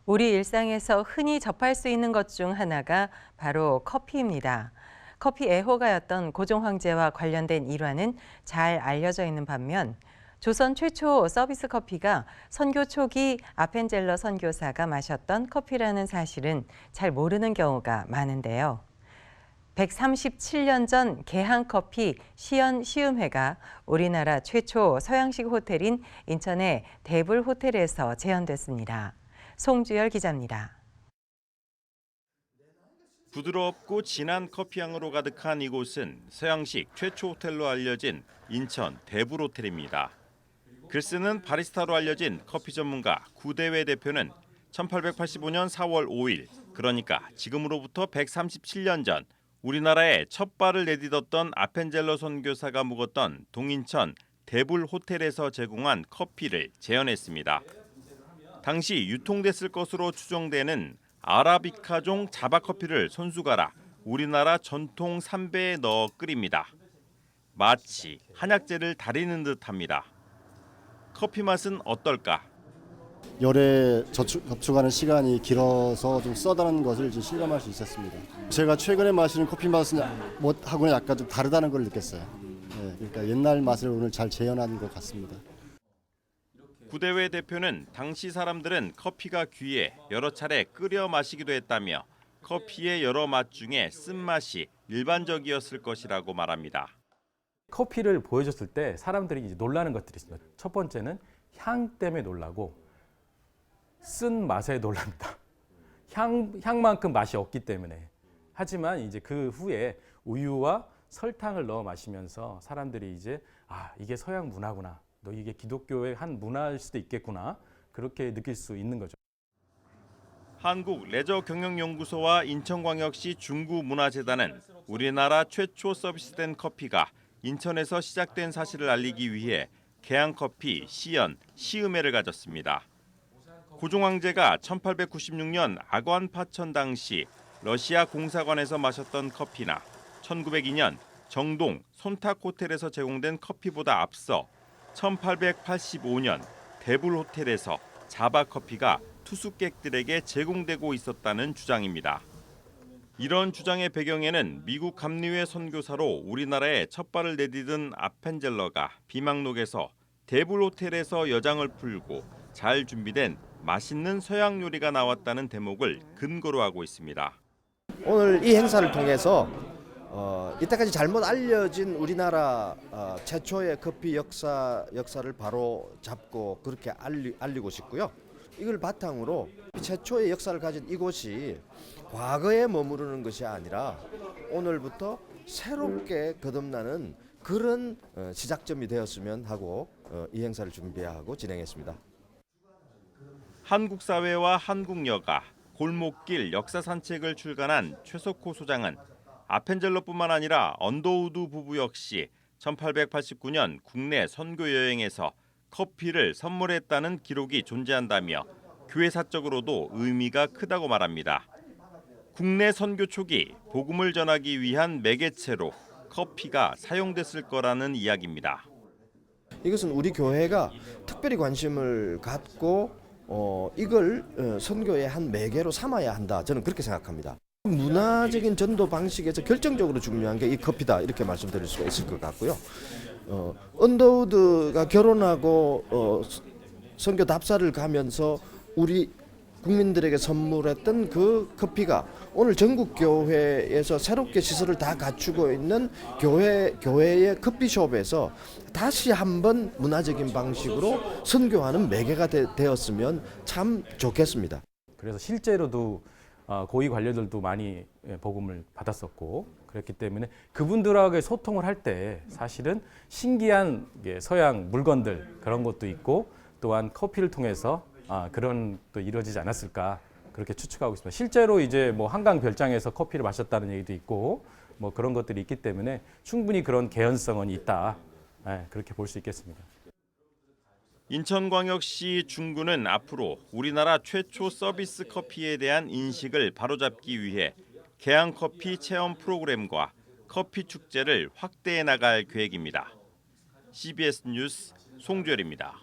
우리 일상에서 흔히 접할 수 있는 것 중 하나가 바로 커피입니다. 커피 애호가였던 고종 황제와 관련된 일화는 잘 알려져 있는 반면 조선 최초 서비스 커피가 선교 초기 아펜젤러 선교사가 마셨던 커피라는 사실은 잘 모르는 경우가 많은데요. 137년 전 개항커피 시연 시음회가 우리나라 최초 서양식 호텔인 인천의 대불 호텔에서 재현됐습니다. 송주열 기자입니다. 부드럽고 진한 커피향으로 가득한 이곳은 서양식 최초 호텔로 알려진 인천 대불 호텔입니다. 글 쓰는 바리스타로 알려진 커피 전문가 구대회 대표는 1885년 4월 5일, 그러니까 지금으로부터 137년 전 우리나라에 첫 발을 내딛었던 아펜젤러 선교사가 묵었던 동인천 대불 호텔에서 제공한 커피를 재현했습니다. 당시 유통됐을 것으로 추정되는 아라비카종 자바커피를 손수 갈아 우리나라 전통 삼배에 넣어 끓입니다. 마치 한약재를 달이는 듯합니다. 커피 맛은 어떨까? 열에 접촉하는 시간이 길어서 좀 써다는 것을 이제 실감할 수 있었습니다. 제가 최근에 마시는 커피 맛은 하고는 약간 좀 다르다는 걸 느꼈어요. 네, 그러니까 옛날 맛을 오늘 잘 재현한 것 같습니다. 구대회 대표는 당시 사람들은 커피가 귀해 여러 차례 끓여 마시기도 했다며 커피의 여러 맛 중에 쓴맛이 일반적이었을 것이라고 말합니다. 커피를 보여줬을 때 사람들이 이제 놀라는 것들이 있습니다. 첫 번째는 향 때문에 놀라고 쓴 맛에 놀랍니다. 향만큼 맛이 없기 때문에. 하지만 이제 그 후에 우유와 설탕을 넣어 마시면서 사람들이 이제 이게 서양 문화구나. 너 이게 기독교의 한 문화일 수도 있겠구나. 그렇게 느낄 수 있는 거죠. 한국레저경영연구소와 인천광역시 중구문화재단은 우리나라 최초 서비스된 커피가 인천에서 시작된 사실을 알리기 위해 개항커피 시연 시음회를 가졌습니다. 고종 황제가 1896년 악원 파천 당시 러시아 공사관에서 마셨던 커피나 1902년 정동 손탁 호텔에서 제공된 커피보다 앞서 1885년 대불 호텔에서 자바 커피가 투숙객들에게 제공되고 있었다는 주장입니다. 이런 주장의 배경에는 미국 감리회 선교사로 우리나라에 첫 발을 내디딘 아펜젤러가 비망록에서 대불 호텔에서 여장을 풀고 잘 준비된 맛있는 서양 요리가 나왔다는 대목을 근거로 하고 있습니다. 오늘 이 행사를 통해서 이때까지 잘못 알려진 우리나라 최초의 커피 역사를 바로 잡고 그렇게 알리고 싶고요. 이걸 바탕으로 최초의 역사를 가진 이곳이 과거에 머무르는 것이 아니라 오늘부터 새롭게 거듭나는 그런 시작점이 되었으면 하고 이 행사를 준비하고 진행했습니다. 한국사회와 한국여가, 골목길 역사 산책을 출간한 최석호 소장은 아펜젤러뿐만 아니라 언더우드 부부 역시 1889년 국내 선교 여행에서 커피를 선물했다는 기록이 존재한다며 교회사적으로도 의미가 크다고 말합니다. 국내 선교 초기 복음을 전하기 위한 매개체로 커피가 사용됐을 거라는 이야기입니다. 이것은 우리 교회가 특별히 관심을 갖고 이걸 선교의 한 매개로 삼아야 한다. 저는 그렇게 생각합니다. 문화적인 전도 방식에서 결정적으로 중요한 게 이 커피다 이렇게 말씀드릴 수가 있을 것 같고요. 언더우드가 결혼하고 선교 답사를 가면서 우리 국민들에게 선물했던 그 커피가 오늘 전국 교회에서 새롭게 시설을 다 갖추고 있는 교회의 커피숍에서 다시 한번 문화적인 방식으로 선교하는 매개가 되었으면 참 좋겠습니다. 그래서 실제로도 고위 관료들도 많이 복음을 받았었고 그렇기 때문에 그분들하고 소통을 할 때 사실은 신기한 서양 물건들 그런 것도 있고 또한 커피를 통해서 그런 또 이루어지지 않았을까 그렇게 추측하고 있습니다. 실제로 이제 뭐 한강 별장에서 커피를 마셨다는 얘기도 있고 뭐 그런 것들이 있기 때문에 충분히 그런 개연성은 있다 그렇게 볼 수 있겠습니다. 인천광역시 중구는 앞으로 우리나라 최초 서비스 커피에 대한 인식을 바로잡기 위해 개항커피 체험 프로그램과 커피 축제를 확대해 나갈 계획입니다. CBS 뉴스 송주열입니다.